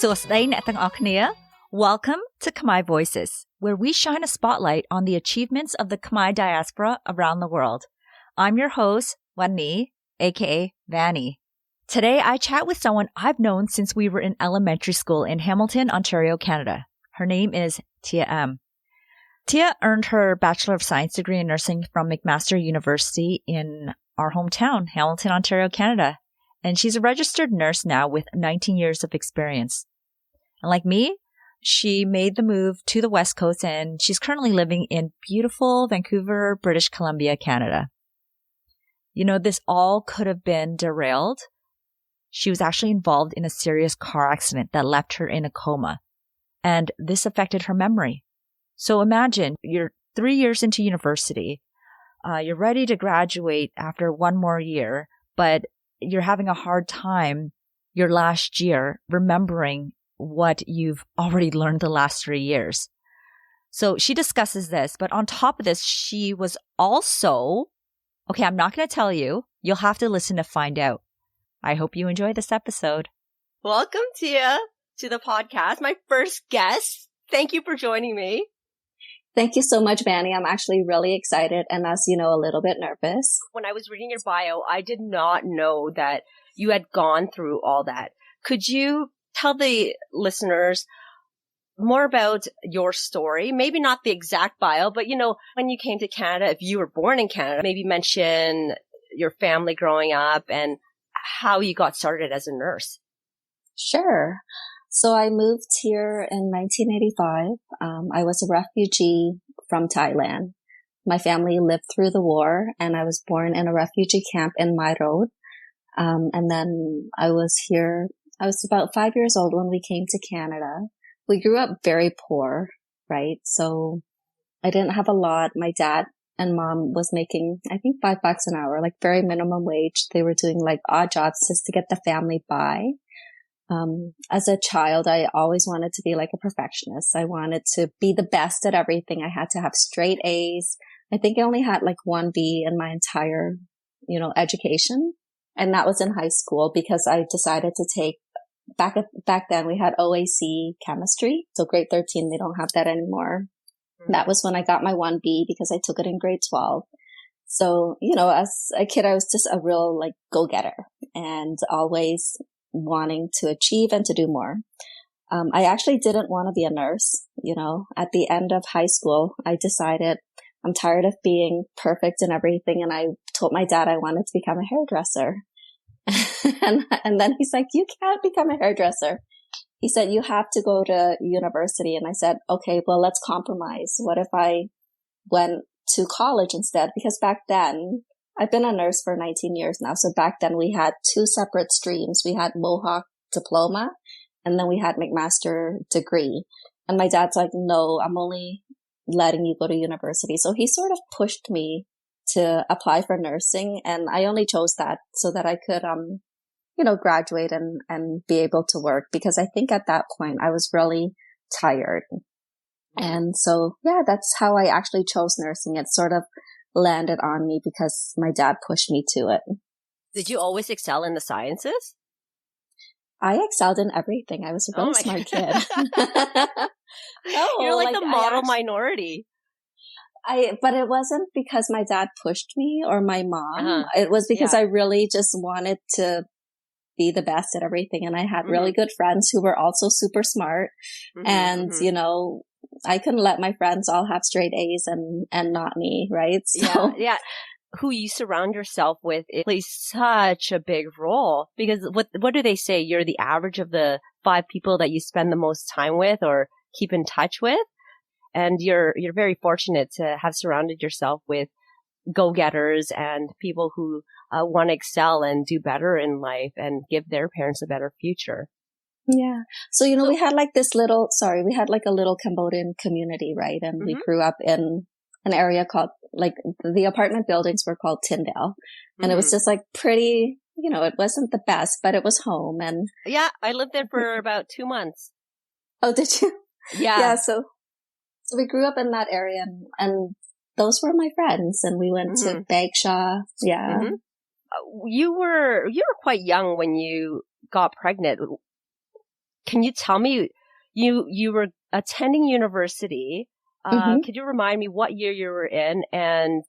សួស្តីអ្នកទាំងអស់គ្នា Welcome to Khmer Voices, where we shine a spotlight on the achievements of the Khmer diaspora around the world. I'm your host, Wani, aka Vanny. Today, I chat with someone I've known since we were in elementary school in Hamilton, Ontario, Canada. Her name is Thea Em. Thea earned her Bachelor of Science degree in nursing from McMaster University in our hometown, Hamilton, Ontario, Canada. And she's a registered nurse now with 19 years of experience. And like me, she made the move to the West Coast and she's currently living in beautiful Vancouver, British Columbia, Canada. You know, this all could have been derailed. She was actually involved in a serious car accident that left her in a coma. And this affected her memory. So imagine you're 3 years into university. You're ready to graduate after one more year, but you're having a hard time your last year remembering what you've already learned the last 3 years. So she discusses this, but on top of this, she was also, okay, I'm not going to tell you. You'll have to listen to find out. I hope you enjoy this episode. Welcome, Tia, to the podcast. My first guest. Thank you for joining me. Thank you so much, Vanny. I'm actually really excited and, as you know, a little bit nervous. When I was reading your bio, I did not know that you had gone through all that. Could you tell the listeners more about your story? Maybe not the exact bio, but, you know, when you came to Canada, if you were born in Canada, maybe mention your family growing up and how you got started as a nurse. Sure. So I moved here in 1985. I was a refugee from Thailand. My family lived through the war, and I was born in a refugee camp in My Road. And then I was about 5 years old when we came to Canada. We grew up very poor, right? So I didn't have a lot. My dad and mom was making, I think, $5 an hour, like very minimum wage. They were doing like odd jobs just to get the family by. As a child, I always wanted to be like a perfectionist. I wanted to be the best at everything. I had to have straight A's. I think I only had like 1 B in my entire, education. And that was in high school because I decided to take, back then we had OAC chemistry. So grade 13, they don't have that anymore. Mm-hmm. That was when I got my 1 B because I took it in grade 12. So, as a kid, I was just a real like go-getter and always wanting to achieve and to do more. I actually didn't want to be a nurse. At the end of high school, I decided I'm tired of being perfect in everything. And I told my dad I wanted to become a hairdresser. and then he's like, you can't become a hairdresser. He said, you have to go to university. And I said, okay, well, let's compromise. What if I went to college instead? Because back then, I've been a nurse for 19 years now. So back then we had 2 separate streams. We had Mohawk diploma and then we had McMaster degree. And my dad's like, no, I'm only letting you go to university. So he sort of pushed me to apply for nursing. And I only chose that so that I could, graduate and be able to work, because I think at that point I was really tired. And so, yeah, that's how I actually chose nursing. It sort of landed on me because my dad pushed me to it. Did you always excel in the sciences? I excelled in everything. I was a really smart kid. No, you're like the model minority. But it wasn't because my dad pushed me or my mom. Uh-huh. It was because I really just wanted to be the best at everything. And I had really good friends who were also super smart. Mm-hmm, and, I couldn't let my friends all have straight A's and not me, right? So, yeah. Who you surround yourself with, it plays such a big role, because what do they say? You're the average of the 5 people that you spend the most time with or keep in touch with. And you're very fortunate to have surrounded yourself with go-getters and people who want to excel and do better in life and give their parents a better future. Yeah. So, we had like we had like a little Cambodian community, right? And we grew up in an area called, like, the apartment buildings were called Tyndale. And it was just like pretty, it wasn't the best, but it was home. And yeah, I lived there for about 2 months. Oh, did you? Yeah. Yeah. So we grew up in that area and those were my friends, and we went to Bagshaw. Yeah. Mm-hmm. You were quite young when you got pregnant. Can you tell me, you were attending university. Mm-hmm. Could you remind me what year you were in and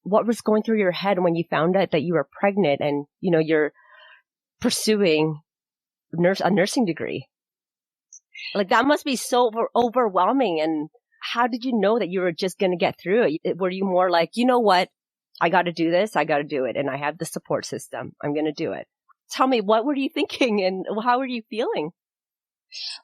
what was going through your head when you found out that you were pregnant and, you're pursuing a nursing degree? Like that must be so overwhelming. And how did you know that you were just going to get through it? Were you more like, you know what? I got to do this. I got to do it. And I have the support system. I'm going to do it. Tell me, what were you thinking and how were you feeling?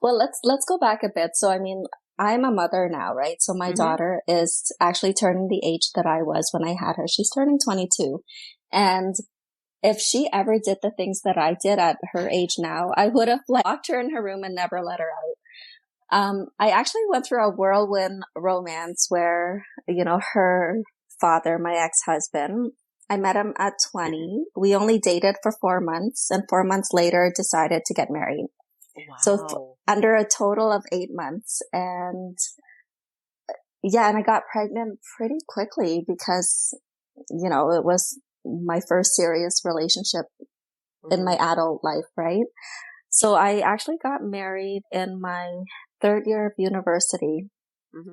Well, let's go back a bit. So, I mean, I'm a mother now, right? So my daughter is actually turning the age that I was when I had her. She's turning 22. And if she ever did the things that I did at her age now, I would have locked her in her room and never let her out. I actually went through a whirlwind romance where, her father, my ex-husband, I met him at 20. We only dated for 4 months, and 4 months later decided to get married. Wow. So under a total of 8 months. And yeah, and I got pregnant pretty quickly because, it was my first serious relationship in my adult life, right? So I actually got married in my 3rd year of university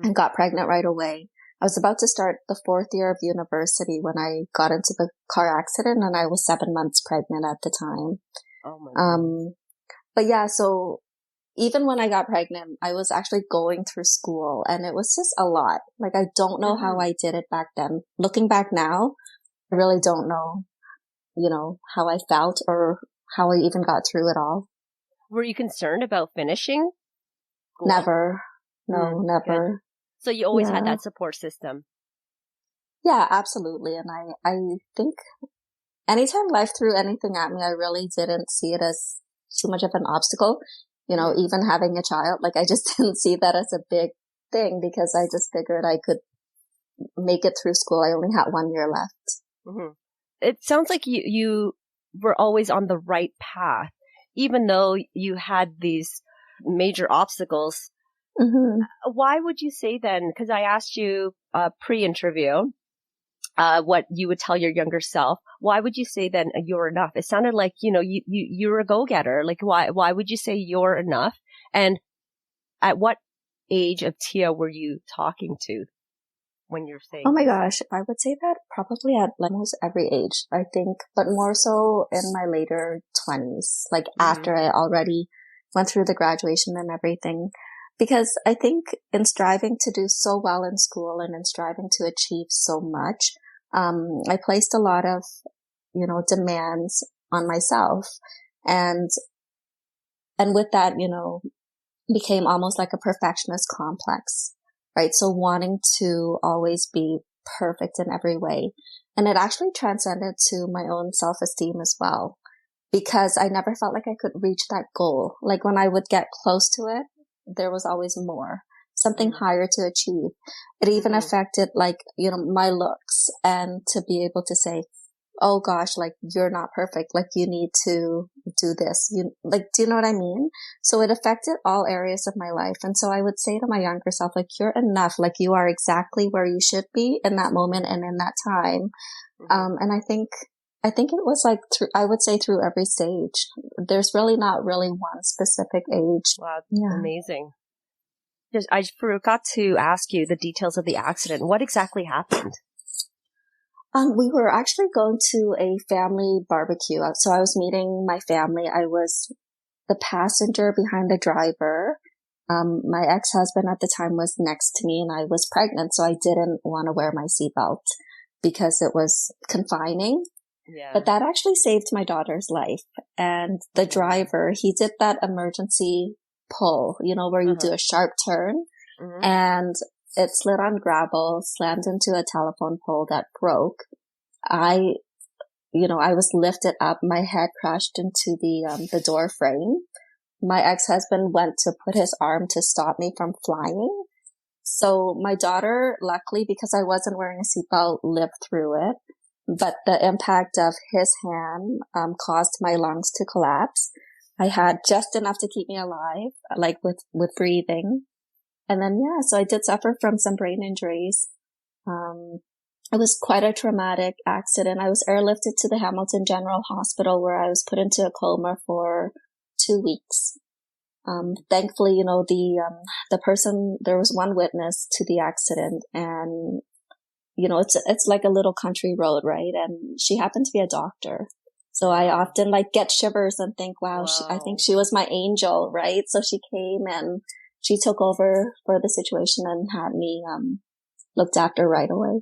and got pregnant right away. I was about to start the 4th year of university when I got into the car accident, and I was 7 months pregnant at the time. Oh my God. But yeah, so even when I got pregnant, I was actually going through school, and it was just a lot. Like, I don't know how I did it back then. Looking back now, I really don't know, how I felt or how I even got through it all. Were you concerned about finishing school? Never. No, never. Good. So you always had that support system. Yeah, absolutely. And I think anytime life threw anything at me, I really didn't see it as too much of an obstacle. Even having a child, like I just didn't see that as a big thing because I just figured I could make it through school. I only had 1 year left. It sounds like you were always on the right path, even though you had these major obstacles. Why would you say then? Because I asked you pre-interview what you would tell your younger self. Why would you say then you're enough? It sounded like you're a go-getter. Like why would you say you're enough? And at what age of Thea were you talking to when you're saying? Oh my gosh, I would say that probably at almost every age, I think, but more so in my later 20s, like after I already went through the graduation and everything. Because I think in striving to do so well in school and in striving to achieve so much, I placed a lot of, demands on myself. And with that, became almost like a perfectionist complex, right? So wanting to always be perfect in every way. And it actually transcended to my own self-esteem as well, because I never felt like I could reach that goal. Like when I would get close to it, there was always more, something higher to achieve. It even affected my looks, and to be able to say, oh gosh, like you're not perfect. Like you need to do this. Do you know what I mean? So it affected all areas of my life. And so I would say to my younger self, like, you're enough. Like you are exactly where you should be in that moment and in that time. And I think it was like I would say through every stage. There's really not really one specific age. Wow, that's amazing. I forgot to ask you the details of the accident. What exactly happened? We were actually going to a family barbecue. So I was meeting my family. I was the passenger behind the driver. My ex-husband at the time was next to me, and I was pregnant, so I didn't want to wear my seatbelt because it was confining. Yeah. But that actually saved my daughter's life. And the driver, he did that emergency pull, where you do a sharp turn, and it slid on gravel, slammed into a telephone pole that broke. I was lifted up. My head crashed into the door frame. My ex-husband went to put his arm to stop me from flying. So my daughter, luckily, because I wasn't wearing a seatbelt, lived through it. But the impact of his hand caused my lungs to collapse. I had just enough to keep me alive, like with breathing. And then, so I did suffer from some brain injuries. It was quite a traumatic accident. I was airlifted to the Hamilton General Hospital, where I was put into a coma for 2 weeks. Thankfully, the person, there was one witness to the accident, and, it's like a little country road, right? And she happened to be a doctor. So I often like get shivers and think, wow, I think she was my angel, right? So she came and she took over for the situation and had me, looked after right away.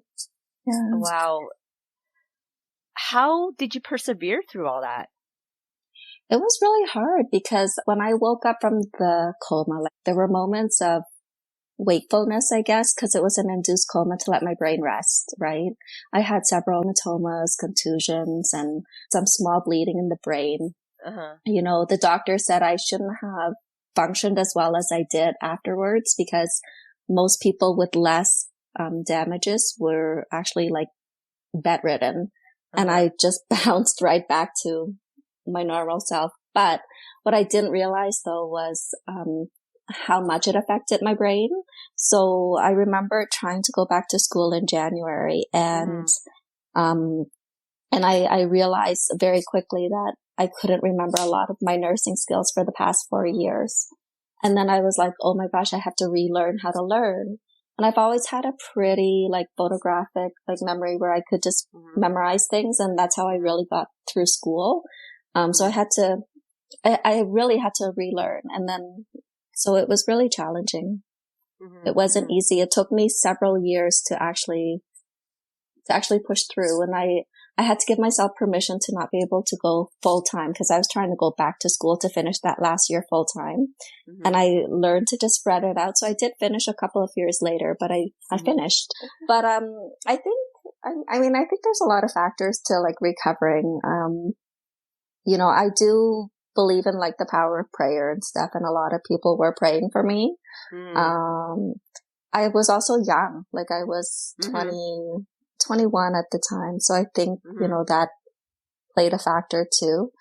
Yeah. Wow. How did you persevere through all that? It was really hard because when I woke up from the coma, like there were moments of wakefulness, I guess, because it was an induced coma to let my brain rest, right? I had several hematomas, contusions, and some small bleeding in the brain. Uh-huh. The doctor said I shouldn't have functioned as well as I did afterwards because most people with less damages were actually like bedridden. Uh-huh. And I just bounced right back to my normal self. But what I didn't realize though was how much it affected my brain. So I remember trying to go back to school in January, and I realized very quickly that I couldn't remember a lot of my nursing skills for the past 4 years. And then I was like, oh my gosh, I have to relearn how to learn. And I've always had a pretty like photographic like memory where I could just memorize things. And that's how I really got through school. So I really had to relearn. And then, so it was really challenging. It wasn't easy. It took me several years to actually push through. And I had to give myself permission to not be able to go full time because I was trying to go back to school to finish that last year full time. And I learned to just spread it out. So I did finish a couple of years later, but I finished. But, I think there's a lot of factors to like recovering. I do believe in like the power of prayer and stuff. And a lot of people were praying for me. I was also young, like I was 21 at the time. So I think, that played a factor too.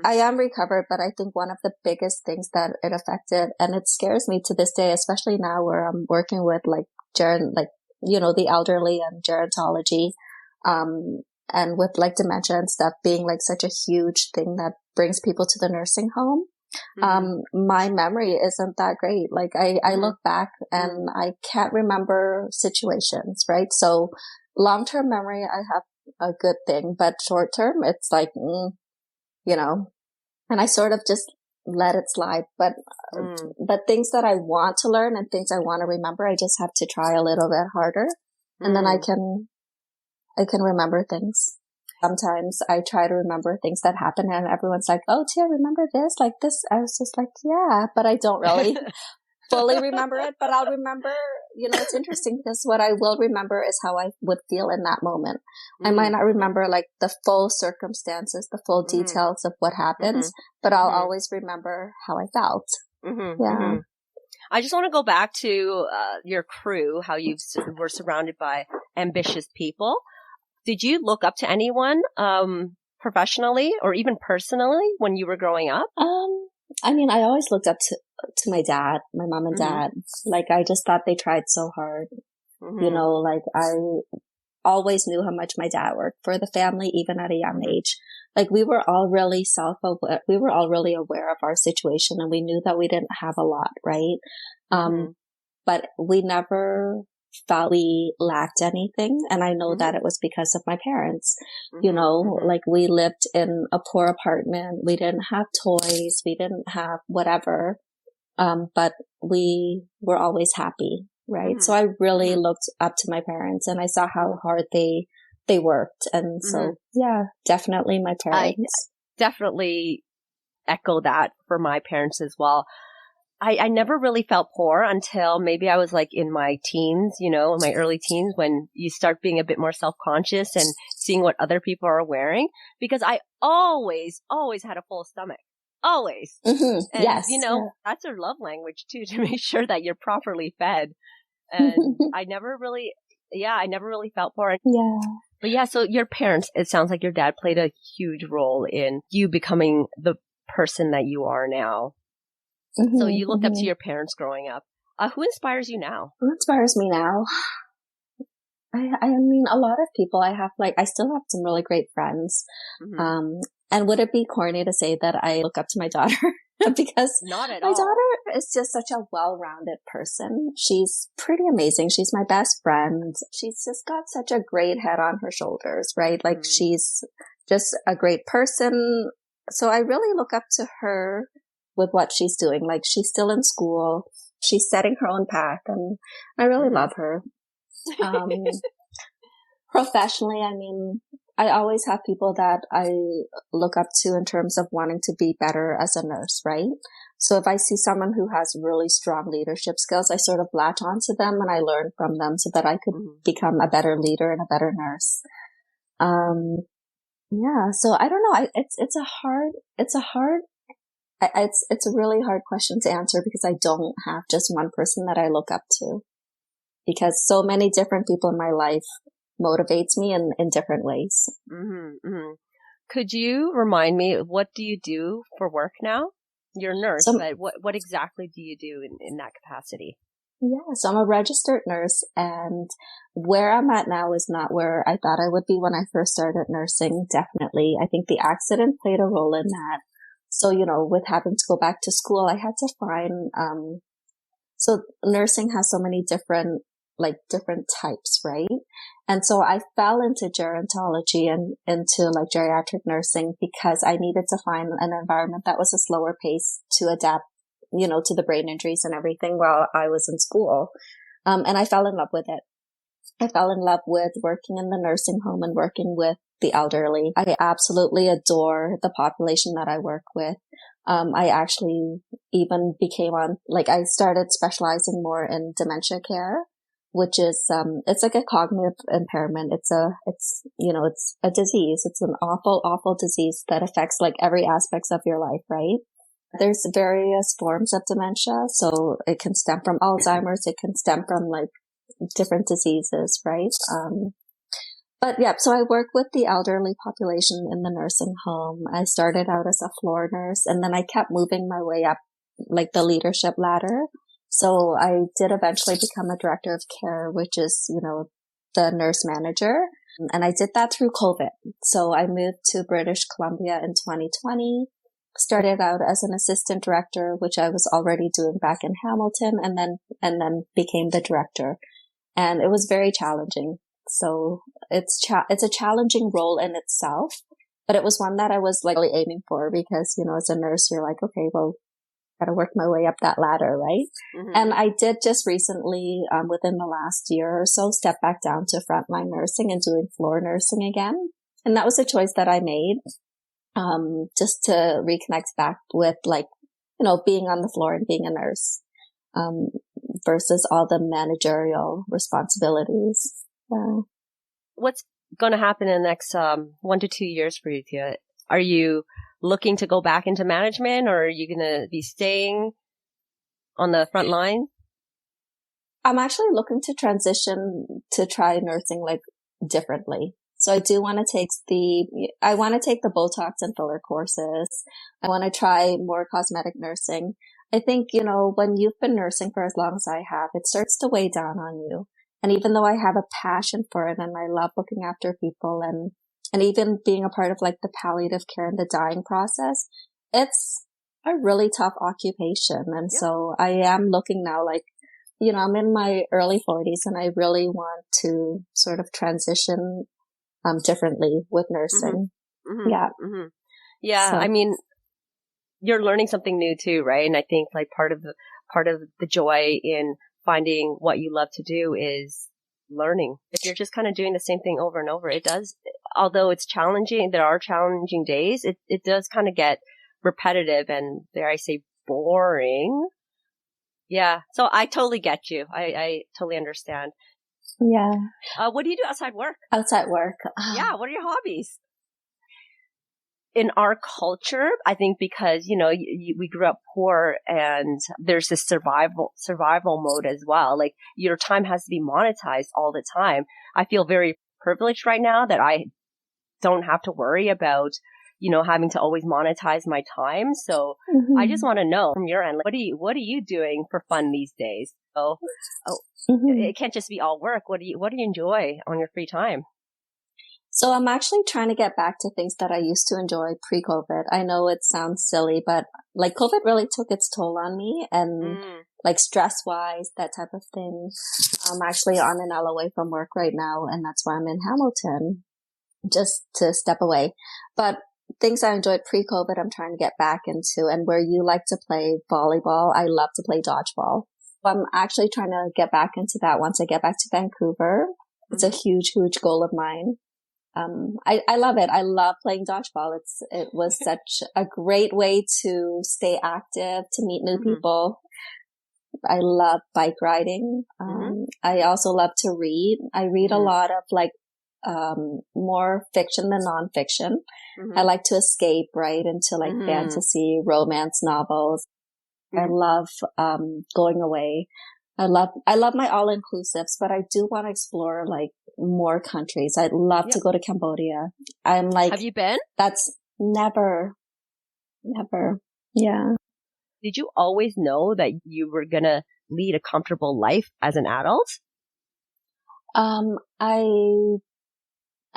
I am recovered, but I think one of the biggest things that it affected, and it scares me to this day, especially now where I'm working with like the elderly and gerontology, and with like dementia and stuff being like such a huge thing that brings people to the nursing home. My memory isn't that great. Like I look back and I can't remember situations, right? So long-term memory, I have a good thing, but short-term, it's like, and I sort of just let it slide. But things that I want to learn and things I want to remember, I just have to try a little bit harder, and then I can remember things. Sometimes I try to remember things that happen and everyone's like, oh, Tia, remember this? Like this. I was just like, yeah, but I don't really fully remember it, but I'll remember, it's interesting because what I will remember is how I would feel in that moment. I might not remember like the full circumstances, the full details of what happens, but I'll always remember how I felt. Yeah. I just want to go back to your crew, how you were surrounded by ambitious people. Did you look up to anyone professionally or even personally when you were growing up? I always looked up to my dad, my mom and dad. Like, I just thought they tried so hard. Like I always knew how much my dad worked for the family, even at a young age. Like we were all really self-aware. We were all really aware of our situation and we knew that we didn't have a lot, right? But we never felt we lacked anything. And I know that it was because of my parents. Like we lived in a poor apartment. We didn't have toys. We didn't have whatever. But we were always happy, right? So I really looked up to my parents and I saw how hard they worked. And so, yeah, definitely my parents. I definitely echo that for my parents as well. I never really felt poor until maybe I was like in my teens, in my early teens, when you start being a bit more self-conscious and seeing what other people are wearing, because I always had a full stomach. Always. And, yes. That's our love language too, to make sure that you're properly fed. And I never really felt poor. Yeah. But yeah, so your parents, it sounds like your dad played a huge role in you becoming the person that you are now. So you looked up to your parents growing up. Who inspires you now? Who inspires me now? I mean, a lot of people. I still have some really great friends. And would it be corny to say that I look up to my daughter? because Not at my all. daughter is just such a well-rounded person. She's pretty amazing. She's my best friend. She's just got such a great head on her shoulders, right? Like she's just a great person. So I really look up to her with what she's doing. Like she's still in school. She's setting her own path and I really love her. Professionally, I mean, I always have people that I look up to in terms of wanting to be better as a nurse, right? So if I see someone who has really strong leadership skills, I sort of latch onto them and I learn from them so that I could become a better leader and a better nurse. Yeah. So I don't know. It's a really hard question to answer because I don't have just one person that I look up to because so many different people in my life motivates me in different ways. Could you remind me, what do you do for work now? You're a nurse, but what exactly do you do in that capacity? Yeah, so I'm a registered nurse and where I'm at now is not where I thought I would be when I first started nursing, definitely. I think the accident played a role in that. So, with having to go back to school, I had to find, so nursing has so many different types, right? And so I fell into gerontology and into geriatric nursing because I needed to find an environment that was a slower pace to adapt, to the brain injuries and everything while I was in school. And I fell in love with it. I fell in love with working in the nursing home and working with the elderly. I absolutely adore the population that I work with. I actually even I started specializing more in dementia care, which is, it's like a cognitive impairment. It's a disease. It's an awful, awful disease that affects every aspect of your life, right? There's various forms of dementia. So it can stem from Alzheimer's. It can stem from different diseases, right? But yeah, so I work with the elderly population in the nursing home. I started out as a floor nurse and then I kept moving my way up the leadership ladder. So I did eventually become a director of care, which is, the nurse manager. And I did that through COVID. So I moved to British Columbia in 2020, started out as an assistant director, which I was already doing back in Hamilton, and then became the director. And it was very challenging. So it's a challenging role in itself, but it was one that I was really aiming for because, as a nurse, you're like, okay, well, gotta work my way up that ladder, right? And I did just recently, within the last year or so, step back down to frontline nursing and doing floor nursing again. And that was a choice that I made, just to reconnect back with being on the floor and being a nurse, versus all the managerial responsibilities. Yeah. What's going to happen in the next 1 to 2 years for you, Thea? Are you looking to go back into management or are you going to be staying on the front line? I'm actually looking to transition to try nursing differently. So I do want to take the Botox and filler courses. I want to try more cosmetic nursing. I think, when you've been nursing for as long as I have, it starts to weigh down on you. And even though I have a passion for it and I love looking after people and even being a part of the palliative care and the dying process, it's a really tough occupation. And so I am looking now I'm in my early 40s and I really want to sort of transition differently with nursing. Yeah. So, I mean, you're learning something new too, right? And I think part of the joy in finding what you love to do is learning. If you're just kind of doing the same thing over and over, it does, although it's challenging, there are challenging days, it does kind of get repetitive and, dare I say, boring. Yeah. So I totally get you. I totally understand. Yeah. What do you do outside work? Outside work. Yeah. What are your hobbies? In our culture, I think because, we grew up poor and there's this survival mode as well. Your time has to be monetized all the time. I feel very privileged right now that I don't have to worry about, having to always monetize my time. So I just want to know from your end, what are you doing for fun these days? It can't just be all work. What do you enjoy on your free time? So I'm actually trying to get back to things that I used to enjoy pre-COVID. I know it sounds silly, but like COVID really took its toll on me and like stress wise, that type of thing. I'm actually on an LOA from work right now, and that's why I'm in Hamilton, just to step away. But things I enjoyed pre-COVID, I'm trying to get back into. And where you like to play volleyball, I love to play dodgeball. I'm actually trying to get back into that once I get back to Vancouver. It's a huge, huge goal of mine. I love it. I love playing dodgeball. It was such a great way to stay active, to meet new people. I love bike riding. I also love to read. I read a lot of like, more fiction than nonfiction. I like to escape right into like fantasy, romance novels. I love, going away. I love my all-inclusives, but I do want to explore like more countries. I'd love to go to Cambodia. I'm like, have you been? That's never. Yeah. Did you always know that you were going to lead a comfortable life as an adult?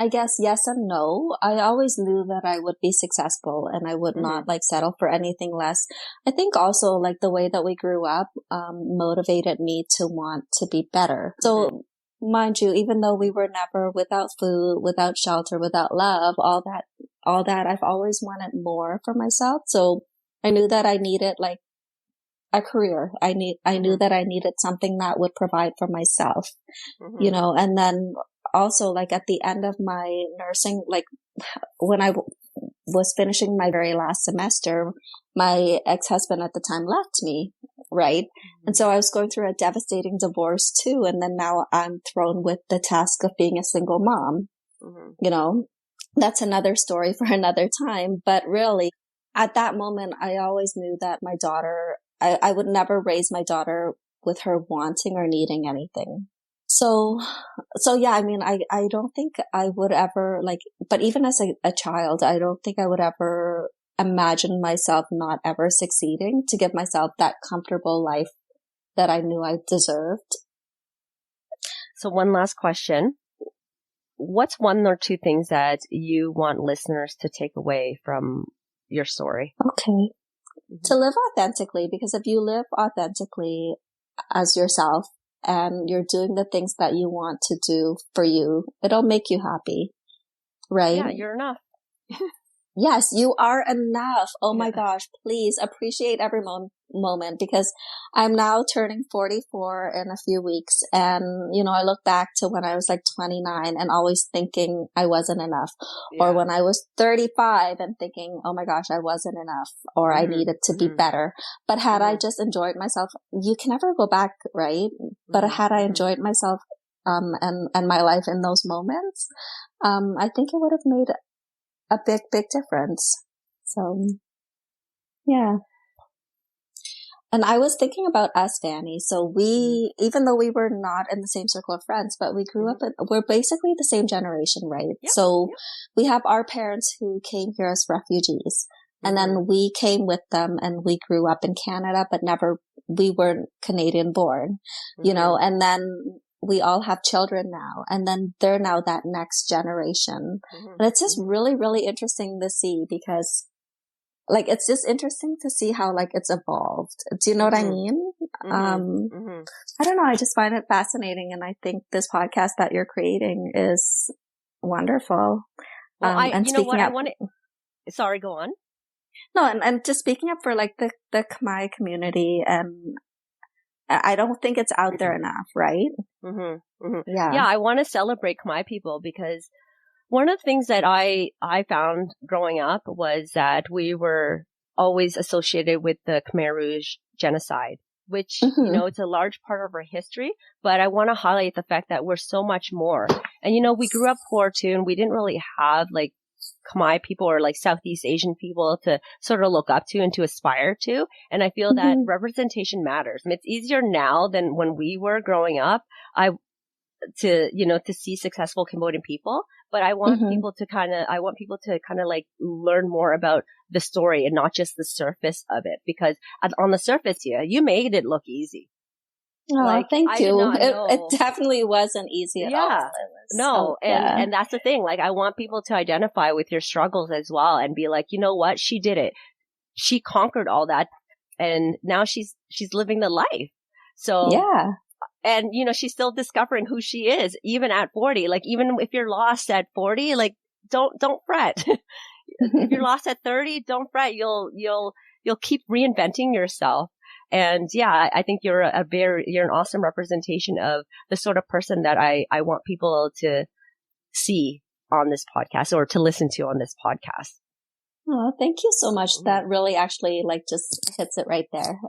I guess yes and no. I always knew that I would be successful and I would not like settle for anything less. I think also like the way that we grew up, motivated me to want to be better. So mind you, even though we were never without food, without shelter, without love, all that, I've always wanted more for myself. So I knew that I needed like a career. I knew that I needed something that would provide for myself, you know, and then also like at the end of my nursing, like when I was finishing my very last semester, my ex-husband at the time left me. Right. And so I was going through a devastating divorce too. And then now I'm thrown with the task of being a single mom. You know, that's another story for another time. But really at that moment, I always knew that my daughter, I would never raise my daughter with her wanting or needing anything. So yeah, I mean, I don't think I would ever like, but even as a child, I don't think I would ever imagine myself not ever succeeding to give myself that comfortable life that I knew I deserved. So one last question. What's one or two things that you want listeners to take away from your story? Okay. To live authentically, because if you live authentically as yourself, and you're doing the things that you want to do for you, it'll make you happy, right? Yeah, you're enough. Yes, you are enough. Oh my gosh, please appreciate every moment, because I'm now turning 44 in a few weeks. And, you know, I look back to when I was like 29 and always thinking I wasn't enough. Or when I was 35 and thinking, oh my gosh, I wasn't enough, or I needed to be better. But had I just enjoyed myself, you can never go back, right? But had I enjoyed myself, and my life in those moments, I think it would have made a big, big difference. So, yeah. And I was thinking about us, Danny. So we, even though we were not in the same circle of friends, but we grew up we're basically the same generation, right? So we have our parents who came here as refugees, and then we came with them and we grew up in Canada, but we weren't Canadian born, you know, and then we all have children now, and then they're now that next generation. And it's just really, really interesting to see, because like, it's just interesting to see how like it's evolved. Do you know what I mean? I don't know. I just find it fascinating. And I think this podcast that you're creating is wonderful. Well, you know what? I want to, sorry, go on. No, and just speaking up for like the Khmer community, and I don't think it's out there enough, right? Yeah, I want to celebrate Khmer people, because one of the things that I found growing up was that we were always associated with the Khmer Rouge genocide, which, you know, it's a large part of our history, but I want to highlight the fact that we're so much more. And, you know, we grew up poor too, and we didn't really have like Khmer people or like Southeast Asian people to sort of look up to and to aspire to. And I feel that representation matters. I mean, it's easier now than when we were growing up. To see successful Cambodian people, but I want people to kind of like learn more about the story and not just the surface of it, because on the surface, you made it look easy. Oh, thank I did you. not know. It definitely wasn't easy at all. No. And that's the thing. Like, I want people to identify with your struggles as well and be like, you know what? She did it. She conquered all that. And now she's living the life. So, yeah. And, she's still discovering who she is, even at 40. Like, even if you're lost at 40, like, don't fret. If you're lost at 30, don't fret. You'll keep reinventing yourself. And yeah, I think you're you're an awesome representation of the sort of person that I want people to see on this podcast or to listen to on this podcast. Oh, thank you so much. That really actually just hits it right there.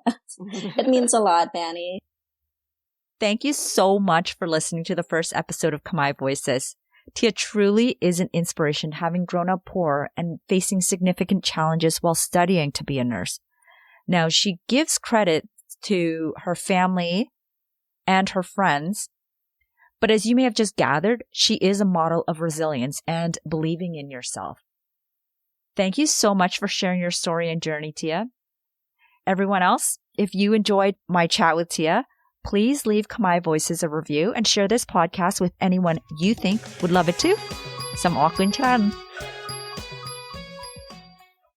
It means a lot, Danny. Thank you so much for listening to the first episode of Khmer Voices. Thea truly is an inspiration, having grown up poor and facing significant challenges while studying to be a nurse. Now, she gives credit to her family and her friends, but as you may have just gathered, she is a model of resilience and believing in yourself. Thank you so much for sharing your story and journey, Thea. Everyone else, if you enjoyed my chat with Thea, please leave Khmer Voices a review and share this podcast with anyone you think would love it too. Some awkward chan.